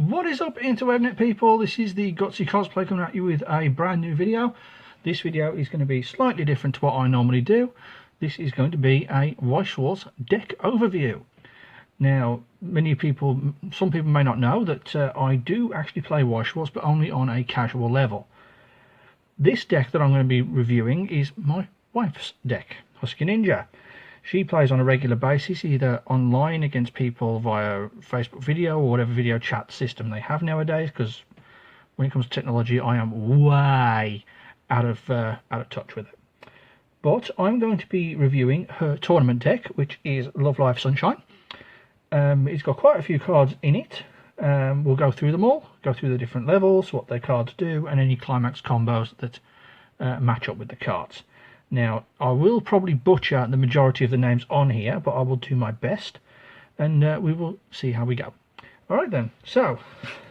What is up, interwebnet people? This is the Gutsy Cosplay coming at you with a brand new video. This video is going to be slightly different to what I normally do. This is going to be a Weiss Schwarz deck overview. Now, some people may not know that I do actually play Weiss Schwarz, but only on a casual level. This deck that I'm going to be reviewing is my wife's deck, Huskeyninja. She plays on a regular basis, either online against people via Facebook video or whatever video chat system they have nowadays, because when it comes to technology I am way out of touch with it. But I'm going to be reviewing her tournament deck, which is Love Life Sunshine. It's got quite a few cards in it. We'll go through them all, go through the different levels, what their cards do, and any climax combos that match up with the cards. Now, I will probably butcher the majority of the names on here, but I will do my best, and we will see how we go. Alright then, so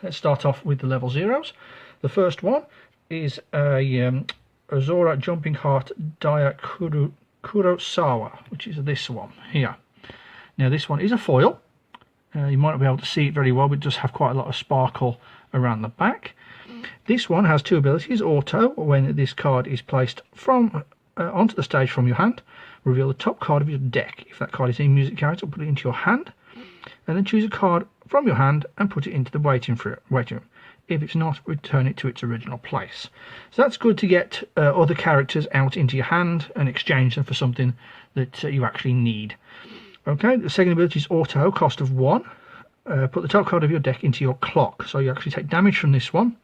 let's start off with the level zeros. The first one is a Azora Jumping Heart Dia Kurosawa, which is this one here. Now, this one is a foil. You might not be able to see it very well, but it does have quite a lot of sparkle around the back. This one has two abilities. Auto, when this card is placed from onto the stage from your hand, reveal the top card of your deck. If that card is a music character, put it into your hand, and then choose a card from your hand and put it into the waiting room. If it's not, return it to its original place. So that's good to get other characters out into your hand and exchange them for something that you actually need. Okay, the second ability is Auto, cost of 1. Put the top card of your deck into your clock, so you actually take damage from this one.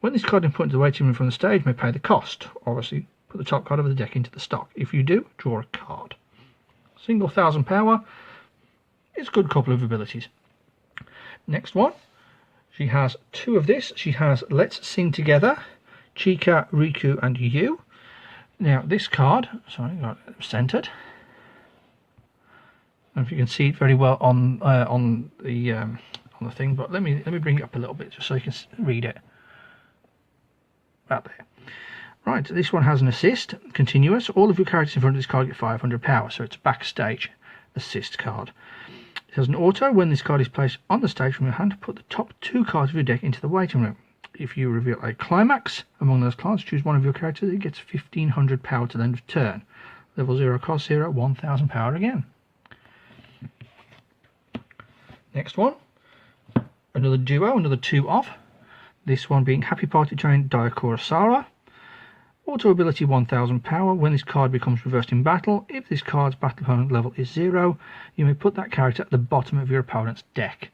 When this card is put into the waiting room from the stage, may pay the cost. Obviously, put the top card of the deck into the stock. If you do, draw a card. Single 1000 power. It's a good couple of abilities. Next one, she has two of this. She has Let's Sing Together, Chika, Riku, and You. Now, this card, sorry, got it centered. I don't know if you can see it very well on the thing, but let me bring it up a little bit just so you can read it. Right there. Right, this one has an assist, continuous. All of your characters in front of this card get 500 power, so it's a backstage assist card. It has an auto. When this card is placed on the stage from your hand, put the top 2 cards of your deck into the waiting room. If you reveal a climax among those cards, choose one of your characters. It gets 1500 power to the end of turn. Level 0, cost 0, 1000 power again. Next one, another duo, another 2 off. This one being Happy Party Train Dia Kurosawa. Auto ability 1000 power. When this card becomes reversed in battle, if this card's battle opponent level is 0, you may put that character at the bottom of your opponent's deck.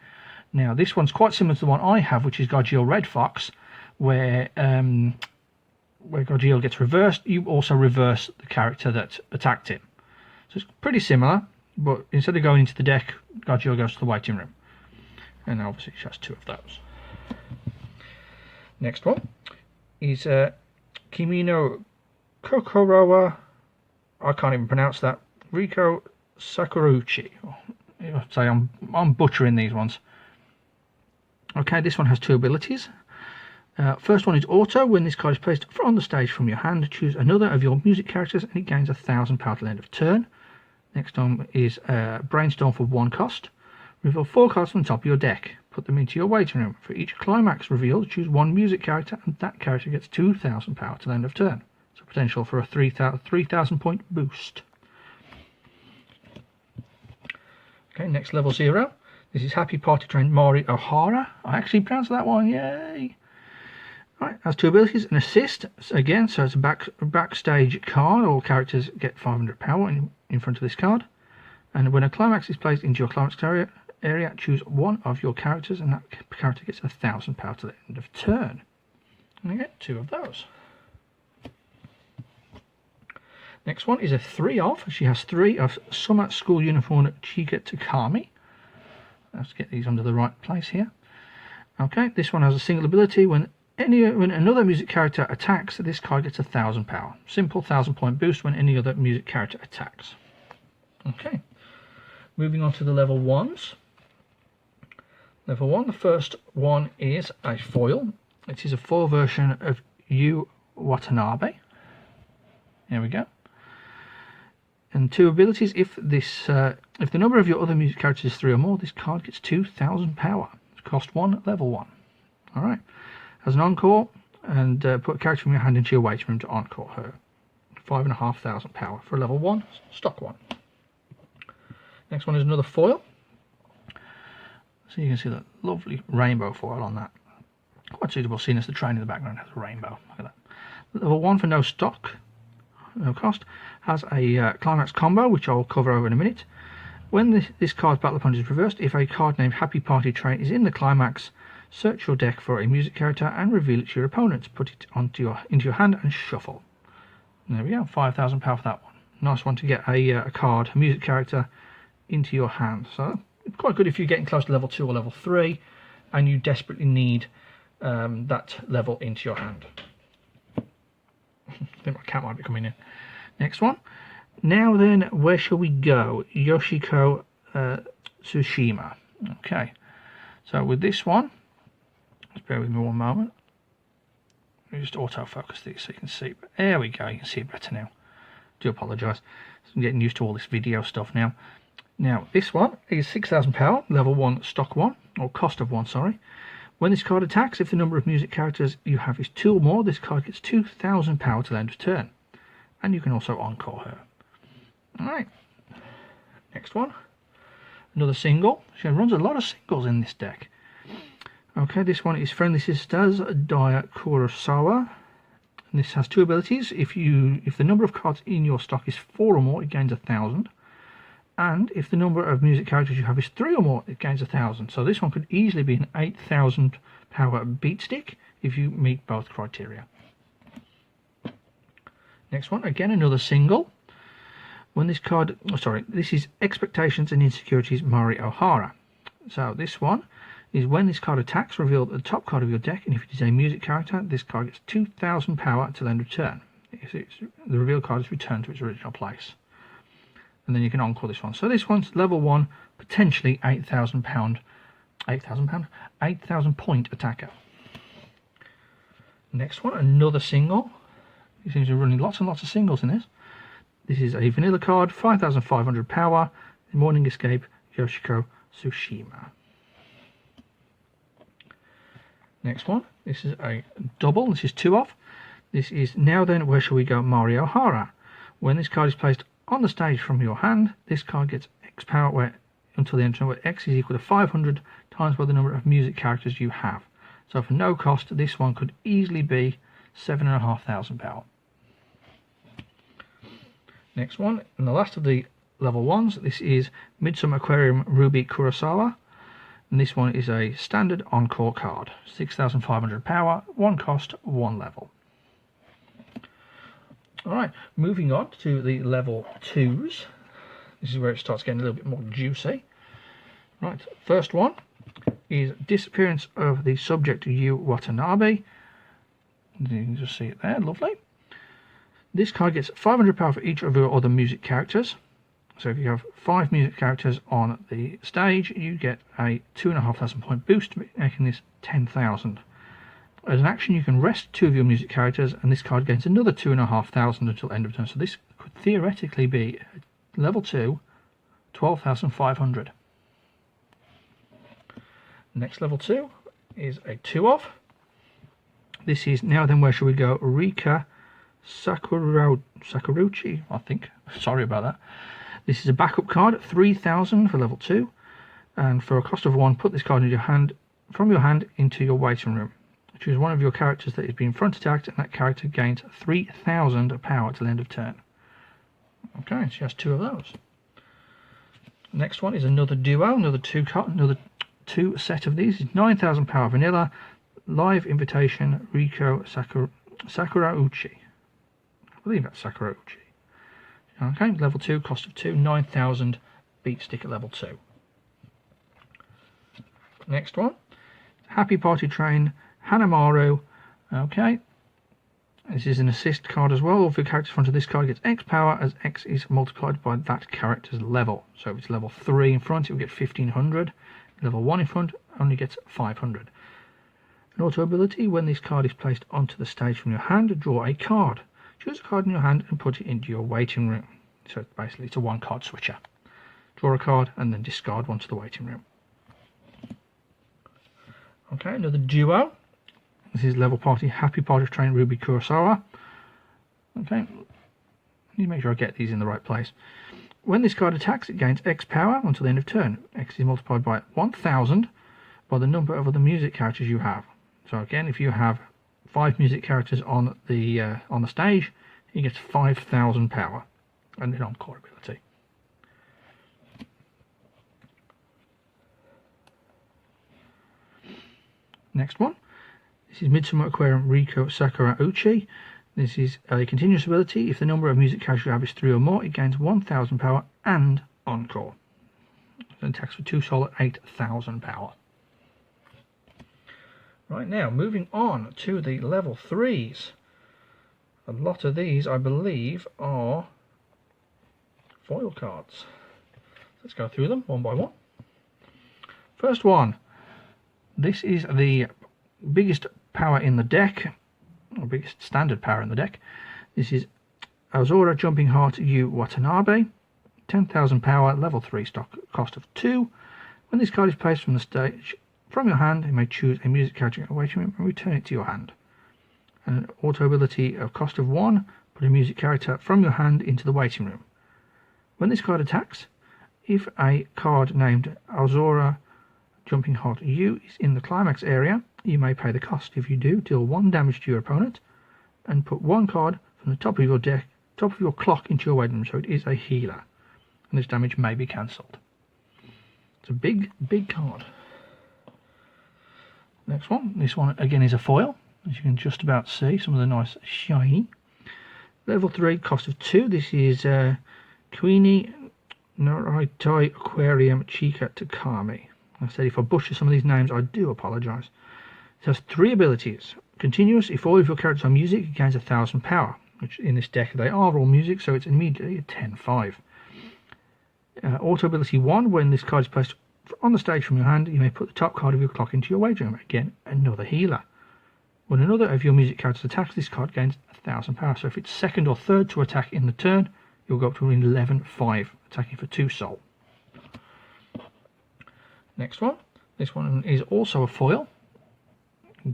Now, this one's quite similar to the one I have, which is Goggiel Red Fox, where Goggiel gets reversed, you also reverse the character that attacked him. So it's pretty similar, but instead of going into the deck, Goggiel goes to the waiting room. And obviously she has 2 of those. Next one is Kimino Kokorowa, I can't even pronounce that, Riko Sakuruchi. I'll say I'm butchering these ones. Okay, this one has 2 abilities. First one is Auto. When this card is placed on the stage from your hand, choose another of your music characters and it gains 1000 power to the end of turn. Next one is Brainstorm for 1 cost. Reveal 4 cards from the top of your deck. Put them into your waiting room. For each climax revealed, choose 1 music character, and that character gets 2000 power to the end of turn. So potential for a 3000 point boost. Okay, next level 0. This is Happy Party Train Mari Ohara. I actually pronounced that one, yay! Right, has 2 abilities, an assist, again, so it's a backstage card. All characters get 500 power in front of this card. And when a climax is placed into your climax area, choose one of your characters, and that character gets 1000 power to the end of turn. And I get 2 of those. Next one is a 3 off. She has 3 of Summer School Uniform Chika Takami. Let's get these under the right place here. Okay, this one has a single ability. When another music character attacks, this card gets 1000 power. Simple 1000 point boost when any other music character attacks. Okay, moving on to the level 1s. Level 1, the first one is a foil. It is a foil version of Yu Watanabe. There we go. And 2 abilities. If the number of your other music characters is 3 or more, this card gets 2000 power. It's cost 1, level 1. Alright, as an encore, and put a character from your hand into your waiting room to encore her. 5,500 power for a level 1, stock one. Next one is another foil. So you can see that lovely rainbow foil on that. Quite suitable, seeing as the train in the background has a rainbow. Look at that. Level 1 for no stock, no cost, has a climax combo, which I'll cover over in a minute. When this card's battle opponent is reversed, if a card named Happy Party Train is in the climax, search your deck for a music character and reveal it to your opponent. Put it into your hand and shuffle. And there we go, 5,000 power for that one. Nice one to get a card, a music character, into your hand. So it's quite good if you're getting close to level 2 or level 3 and you desperately need that level into your hand. I think my cat might be coming in. Next one. Now then, where shall we go? Yoshiko Tsushima. Okay, so with this one, just bear with me one moment. Let me just autofocus these so you can see. There we go, you can see it better now. Do apologise. I'm getting used to all this video stuff now. Now, this one is 6,000 power, level 1, stock 1, or cost of 1, sorry. When this card attacks, if the number of music characters you have is 2 or more, this card gets 2,000 power till end of turn. And you can also encore her. Alright, next one. Another single. She runs a lot of singles in this deck. Okay, this one is Friendly Sisters Dia Kurosawa. And this has 2 abilities. If the number of cards in your stock is 4 or more, it gains 1,000. And if the number of music characters you have is 3 or more, it gains 1,000. So this one could easily be an 8,000 power beat stick if you meet both criteria. Next one, again another single. When this card, this is Expectations and Insecurities Mari Ohara. So this one is when this card attacks, reveal the top card of your deck, and if it is a music character, this card gets 2,000 power till end of turn. The reveal card is returned to its original place. And then you can encore this one. So this one's level 1, potentially 8,000 point attacker. Next one, another single. He seems to be running lots and lots of singles in this. This is a vanilla card, 5,500 power, Morning Escape, Yoshiko Tsushima. Next one, this is a double, this is 2 off. This is Now Then, Where Shall We Go, Mari Ohara. When this card is placed on the stage from your hand, this card gets X power until the end of turn, where X is equal to 500 times by the number of music characters you have. So for no cost, this one could easily be 7,500 power. Next one, and the last of the level 1s, this is Midsummer Aquarium Ruby Kurosawa. And this one is a standard encore card. 6,500 power, 1 cost, 1 level. Alright, moving on to the level 2s. This is where it starts getting a little bit more juicy. Right, first one is Disappearance of the Subject Yu Watanabe. You can just see it there, lovely. This card gets 500 power for each of your other music characters. So if you have 5 music characters on the stage, you get a 2,500 point boost, making this 10,000. As an action, you can rest 2 of your music characters, and this card gains another 2,500 until end of turn. So this could theoretically be level 2, 12,500. Next level 2 is a 2 off. This is Now Then, Where Shall We Go, Rika Sakuruchi, I think. Sorry about that. This is a backup card, 3,000 for level 2, and for a cost of 1, put this card in your hand, from your hand into your waiting room. Choose one of your characters that is being front attacked, and that character gains 3,000 power till end of turn. Okay, she has 2 of those. Next one is another duo, another 2 set of these. 9,000 power vanilla, live invitation, Riko Sakurauchi. I believe that's Sakurauchi. Okay, level 2, cost of 2, 9,000 beat stick at level 2. Next one, Happy Party Train, Hanamaru. Okay, this is an assist card as well. All of your characters in front of this card gets X power as X is multiplied by that character's level. So if it's level 3 in front, it will get 1,500. Level 1 in front only gets 500. An auto ability, when this card is placed onto the stage from your hand, draw a card. Choose a card in your hand and put it into your waiting room. So basically it's a 1 card switcher. Draw a card and then discard one to the waiting room. Okay, another duo. This is level party Happy Party Train Ruby Kurosawa. Okay, I need to make sure I get these in the right place. When this card attacks, it gains X power until the end of turn. X is multiplied by 1000 by the number of other music characters you have. So again, if you have 5 music characters on the stage, he gets 5000 power and an encore ability. Next one. This is Midsummer Aquarium Riko Sakura Uchi. This is a continuous ability. If the number of music characters you have is 3 or more, it gains 1000 power and encore. It attacks for 2 soul at 8000 power. Right, now moving on to the level 3s. A lot of these, I believe, are foil cards. Let's go through them one by one. First one. This is the biggest power in the deck, or biggest standard power in the deck. This is Azora Jumping Heart Yu Watanabe. 10,000 power, level 3 stock, cost of 2. When this card is placed from the stage from your hand, you may choose a music character in a waiting room and return it to your hand. And an auto ability of cost of 1, put a music character from your hand into the waiting room. When this card attacks, if a card named Azora Jumping Heart Yu is in the climax area, you may pay the cost. If you do, deal 1 damage to your opponent and put 1 card from the top of your deck, top of your clock, into your waiting room, so it is a healer. And this damage may be cancelled. It's a big card. Next one. This one again is a foil, as you can just about see. Some of the nice shiny. Level 3, cost of 2. This is Queenie Naraitai Aquarium Chika Takami. I said if I butcher some of these names, I do apologise. It has 3 abilities. Continuous. If all of your characters are music, it gains 1000 power. Which in this deck they are all music, so it's immediately a 10-5. Auto ability 1. When this card is placed on the stage from your hand, you may put the top card of your clock into your wagering room. Again, another healer. When another of your music characters attacks, this card gains 1000 power. So if it's second or third to attack in the turn, you'll go up to an 11-5, attacking for 2 soul. Next one. This one is also a foil.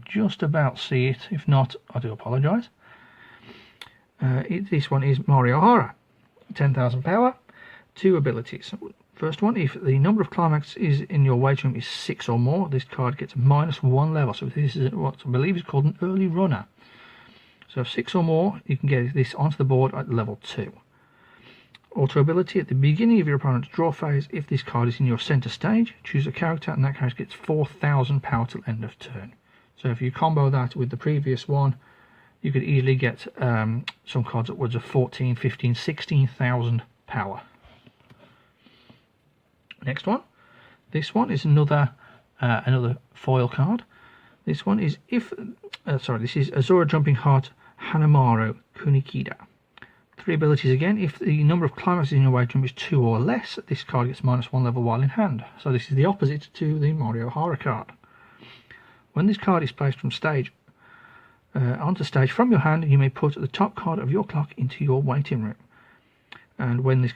Just about see it. If not, I do apologise. This one is Mario Hara. 10,000 power. 2 abilities. First one, if the number of climaxes in your waiting room is 6 or more, this card gets -1 level. So this is what I believe is called an early runner. So if 6 or more, you can get this onto the board at level 2. Auto ability, at the beginning of your opponent's draw phase, if this card is in your centre stage, choose a character and that character gets 4000 power till end of turn. So if you combo that with the previous one, you could easily get some cards upwards of 14, 15, 16,000 power. Next one. This one is another foil card. This one is this is Azora Jumping Heart Hanamaru Kunikida. 3 abilities again. If the number of climaxes in your waiting room is 2 or less, this card gets -1 level while in hand. So this is the opposite to the Mario Hara card. When this card is placed from stage onto stage from your hand, you may put the top card of your clock into your waiting room. And when a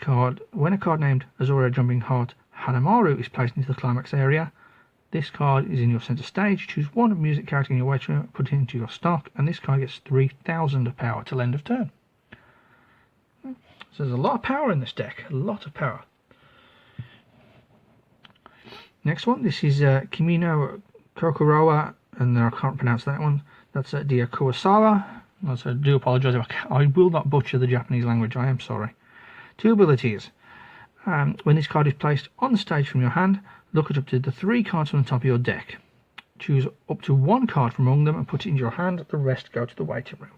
card named Azora Jumping Heart Hanamaru is placed into the climax area, this card is in your centre stage. Choose 1 music character in your waiting room, put it into your stock, and this card gets 3000 power till end of turn. So there's a lot of power in this deck, a lot of power. Next one, this is Kimino Kokorowa, and I can't pronounce that one. That's Dia Kurosawa. I do apologise. I will not butcher the Japanese language, I am sorry. 2 abilities. When this card is placed on the stage from your hand, look at up to the 3 cards from the top of your deck. Choose up to 1 card from among them and put it in your hand. The rest go to the waiting room.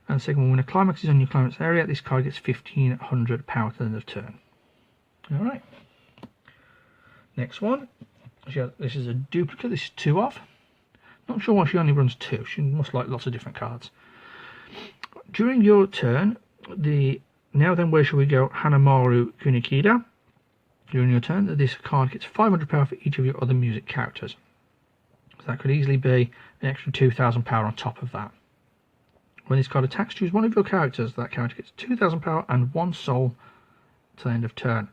And second one, when a climax is on your climax area, this card gets 1500 power to the end of turn. Alright. Next one. This is a duplicate. This is 2 of. Not sure why she only runs 2. She must like lots of different cards. During your turn, now then, where shall we go? Hanamaru Kunikida. During your turn, this card gets 500 power for each of your other music characters. So that could easily be an extra 2000 power on top of that. When this card attacks, choose 1 of your characters. That character gets 2000 power and 1 soul to the end of turn.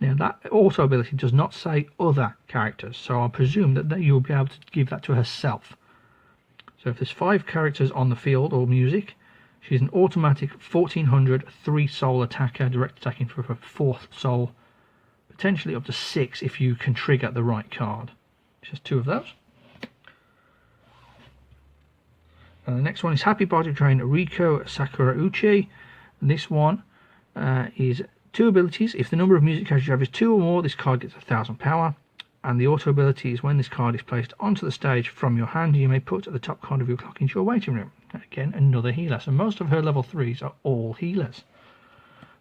Now that auto ability does not say other characters, so I presume that you'll be able to give that to herself. So if there's 5 characters on the field or music, she's an automatic 1400 3-soul attacker, direct attacking for her 4th soul, potentially up to 6 if you can trigger the right card. She has 2 of those. And the next one is Happy Party Train Riko Sakurauchi. And this one is 2 abilities. If the number of music characters you have is 2 or more, this card gets 1000 power. And the auto ability is when this card is placed onto the stage from your hand, you may put the top card of your clock into your waiting room. Again, another healer. So most of her level 3s are all healers.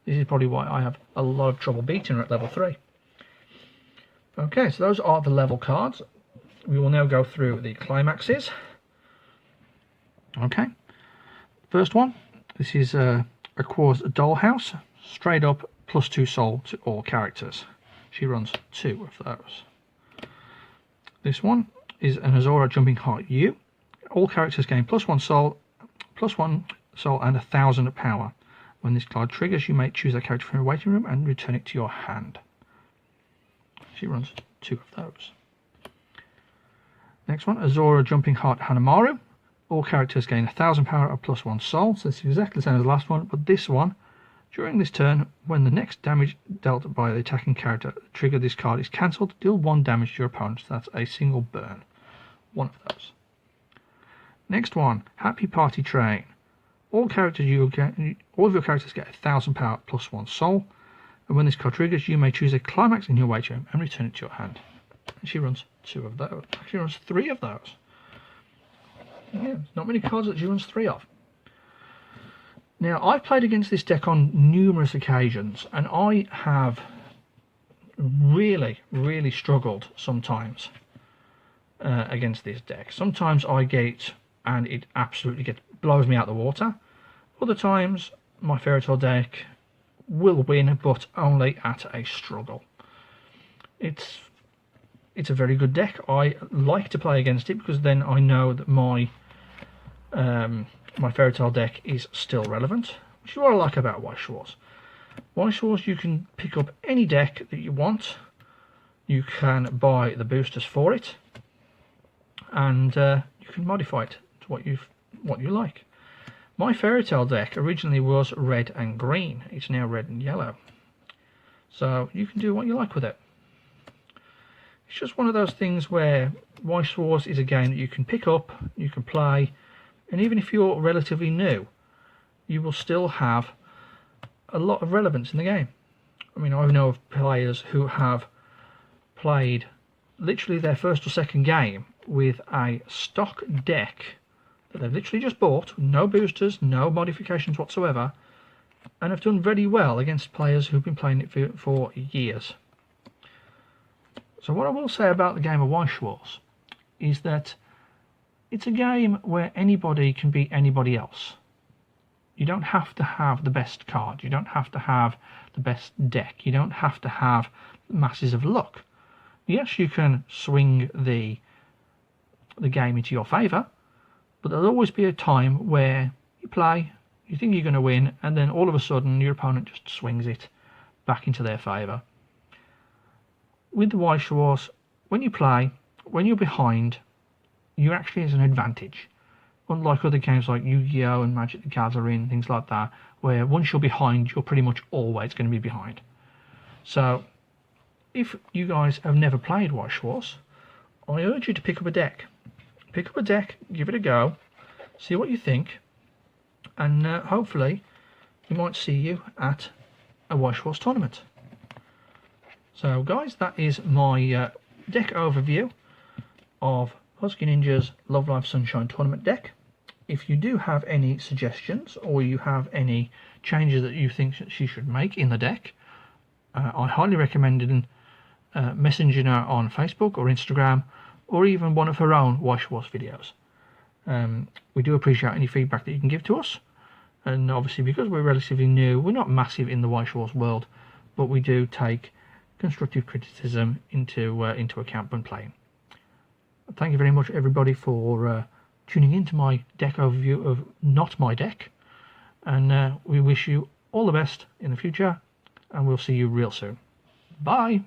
This is probably why I have a lot of trouble beating her at level 3. Okay, so those are the level cards. We will now go through the climaxes. Okay, first one, this is Aqua's Dollhouse, straight up +2 soul to all characters. She runs 2 of those. This one is an Azora Jumping Heart U. All characters gain +1 soul and 1000 power. When this card triggers, you may choose a character from your waiting room and return it to your hand. She runs 2 of those. Next one, Azora Jumping Heart Hanamaru. All characters gain 1000 power or +1 soul, so it's exactly the same as the last one, but this one, during this turn, when the next damage dealt by the attacking character trigger this card is cancelled, deal 1 damage to your opponent. So that's a single burn. 1 of those. Next one, Happy Party Train. All of your characters get 1000 power +1 soul, and when this card triggers, you may choose a climax in your waiting room and return it to your hand. And she runs 2 of those. Actually runs 3 of those. Yeah, not many cards that she runs 3 of. Now, I've played against this deck on numerous occasions, and I have really struggled sometimes against this deck. Sometimes I get, and it absolutely blows me out the water. Other times, my Fairy Tale deck will win, but only at a struggle. It's a very good deck. I like to play against it because then I know that my Fairy Tale deck is still relevant, which is what I like about Weiss Schwarz. Weiss Schwarz, you can pick up any deck that you want. You can buy the boosters for it, and you can modify it to what you like. My Fairy Tale deck originally was red and green. It's now red and yellow. So you can do what you like with it. It's just one of those things where Weiss Schwarz is a game that you can pick up, you can play, and even if you're relatively new, you will still have a lot of relevance in the game. I mean, I know of players who have played literally their first or second game with a stock deck that they've literally just bought, no boosters, no modifications whatsoever, and have done very well against players who've been playing it for years. So what I will say about the game of Weiss Schwarz is that it's a game where anybody can beat anybody else. You don't have to have the best card, you don't have to have the best deck, you don't have to have masses of luck. Yes, you can swing the game into your favour, but there'll always be a time where you play, you think you're going to win, and then all of a sudden your opponent just swings it back into their favour. With the Weiss Schwarz, when you play, when you're behind, you actually has an advantage. Unlike other games like Yu-Gi-Oh! And Magic the Gathering, things like that, where once you're behind, you're pretty much always going to be behind. So, if you guys have never played Weiss Schwarz, I urge you to pick up a deck. Pick up a deck, give it a go, see what you think, and hopefully we might see you at a Weiss Schwarz tournament. So guys, that is my deck overview of Huskeyninja's Love Life Sunshine tournament deck. If you do have any suggestions or you have any changes that you think she should make in the deck, I highly recommend messaging her on Facebook or Instagram, or even one of her own Weiss Schwarz videos. We do appreciate any feedback that you can give to us, and obviously because we're relatively new, we're not massive in the Weiss Schwarz world, but we do take constructive criticism into account when playing. Thank you very much everybody for tuning in to my deck overview of not my deck, and we wish you all the best in the future, and we'll see you real soon. Bye.